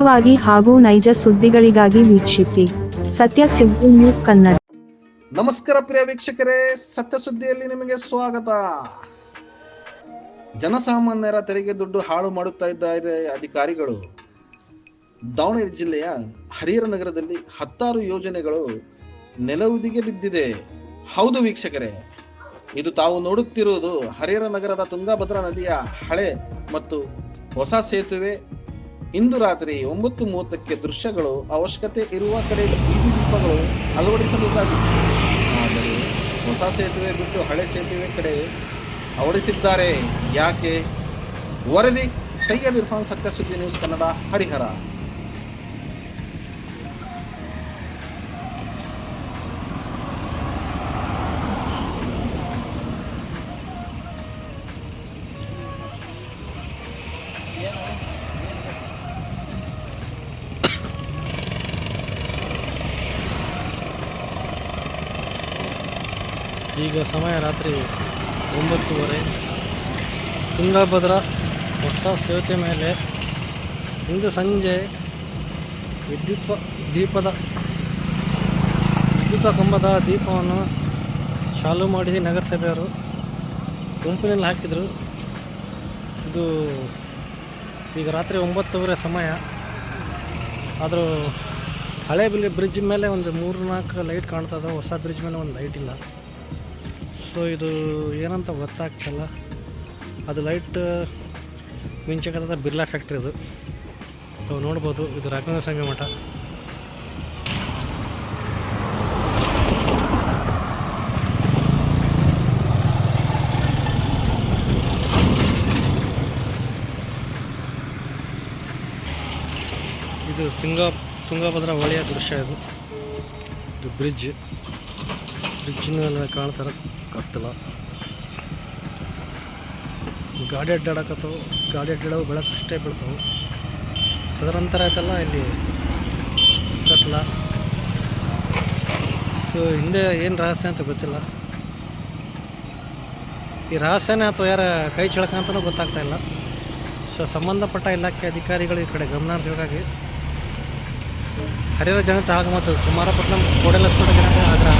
ವಾಗಿ ಹಾಗೂ ನೈಜ ಸುದ್ದಿಗಳಿಗಾಗಿ ವೀಕ್ಷಿಸಿ ಸತ್ಯ ಸುದ್ದಿ ನ್ಯೂಸ್ ಕನ್ನಡ. ನಮಸ್ಕಾರ ಪ್ರಿಯ ವೀಕ್ಷಕರೇ, ಸತ್ಯ ಸುದ್ದಿಯಲ್ಲಿ ನಿಮಗೆ ಸ್ವಾಗತ. ಜನಸಾಮಾನ್ಯರ ತೆರಿಗೆ ದುಡ್ಡು ಹಾಳು ಮಾಡುತ್ತಾ ಇದ್ದಾರೆ ಅಧಿಕಾರಿಗಳು. ದಾವಣಗೆರೆ ಜಿಲ್ಲೆಯ ಹರಿಹರ ನಗರದಲ್ಲಿ 16 ಯೋಜನೆಗಳು ನೆಲವುದಿಗೆ ಬಿದ್ದಿದೆ. ಹೌದು ವೀಕ್ಷಕರೇ, ಇದು ತಾವು ನೋಡುತ್ತಿರುವುದು ಹರಿಹರ ನಗರದ ತುಂಗಭದ್ರಾ ನದಿಯ ಹಳೆ ಮತ್ತು ಹೊಸ ಸೇತುವೆ. ಇಂದು ರಾತ್ರಿ 9:30ಕ್ಕೆ ದೃಶ್ಯಗಳು ಅವಶ್ಯಕತೆ ಇರುವ ಕಡೆ ಬೀದಿ ದೀಪಗಳು ಅಳವಡಿಸಬೇಕಾಗಿತ್ತು. ಆದರೆ ಹೊಸ ಸೇತುವೆ ಬಿಟ್ಟು ಹಳೆ ಸೇತುವೆ ಕಡೆ ಅಳವಡಿಸಿದ್ದಾರೆ. ಯಾಕೆ? ವರದಿ ಸೈಯದ್ ಇರ್ಫಾನ್, ಸತ್ಯ ಸುದ್ದಿ ನ್ಯೂಸ್ ಕನ್ನಡ, ಹರಿಹರ. ಈಗ ಸಮಯ ರಾತ್ರಿ 9:30. ತುಂಗಭದ್ರಾ ಹೊಸ ಸೇತುವೆ ಮೇಲೆ ಇಂದು ಸಂಜೆ ವಿದ್ಯುತ್ ಕಂಬದ ದೀಪವನ್ನು ಚಾಲು ಮಾಡಿ ನಗರಸಭೆಯವರು ಗುಂಪಿನಲ್ಲಿ ಹಾಕಿದರು. ಇದು ಈಗ ರಾತ್ರಿ 9:30 ಸಮಯ. ಆದರೂ ಹಳೆ ಬ್ರಿಡ್ಜ್ ಮೇಲೆ ಒಂದು 3-4 ಲೈಟ್ ಕಾಣ್ತದೆ, ಹೊಸ ಬ್ರಿಡ್ಜ್ ಮೇಲೆ ಒಂದು ಲೈಟ್ ಇಲ್ಲ. ಸೊ ಇದು ಏನಂತ ಗೊತ್ತಾಗ್ತಿಲ್ಲ. ಅದು ಲೈಟ್ ಮಿಂಚಕದ ಬಿರ್ಲಾ ಫ್ಯಾಕ್ಟ್ರಿ ಇದು. ಸೊ ನೋಡ್ಬೋದು, ಇದು ರಾಘವೇಂದ್ರ ಸ್ವಾಮಿ ಮಠ. ಇದು ತುಂಗಭದ್ರಾ ಹೊಳೆಯ ದೃಶ್ಯ. ಇದು ಬ್ರಿಡ್ಜಿನ ಕಾಣ್ತಾರೆ, ಗೊತ್ತಿಲ್ಲ. ಗಾಡಿ ಅಡ್ಡಾಡಕತ್ತವು, ಗಾಡಿ ಅಡ್ಡಾಡವು ಬೆಳಕು ಅಷ್ಟೇ ಬೀಳ್ತಾವೆ. ತದನಂತರ ಆಯ್ತಲ್ಲ ಇಲ್ಲಿ ಕತ್ಲ. ಸೊ ಹಿಂದೆ ಏನು ರಹಸ್ಯ ಅಂತ ಗೊತ್ತಿಲ್ಲ. ಈ ರಹಸ್ಯನೇ ಅಥವಾ ಯಾರ ಕೈ ಚಳಕಂತನೂ ಗೊತ್ತಾಗ್ತಾ ಇಲ್ಲ. ಸೊ ಸಂಬಂಧಪಟ್ಟ ಇಲಾಖೆ ಅಧಿಕಾರಿಗಳು ಈ ಕಡೆ ಗಮನ ಹರಿಸಬೇಕಾಗಿ ಹರಿಹರ ಜನತೆ ಹಾಗೂ ಮತ್ತು ಕುಮಾರಪಟ್ಟಣಂ ಕೂಡಲ ಜನತೆ ಆಗ್ರಹ.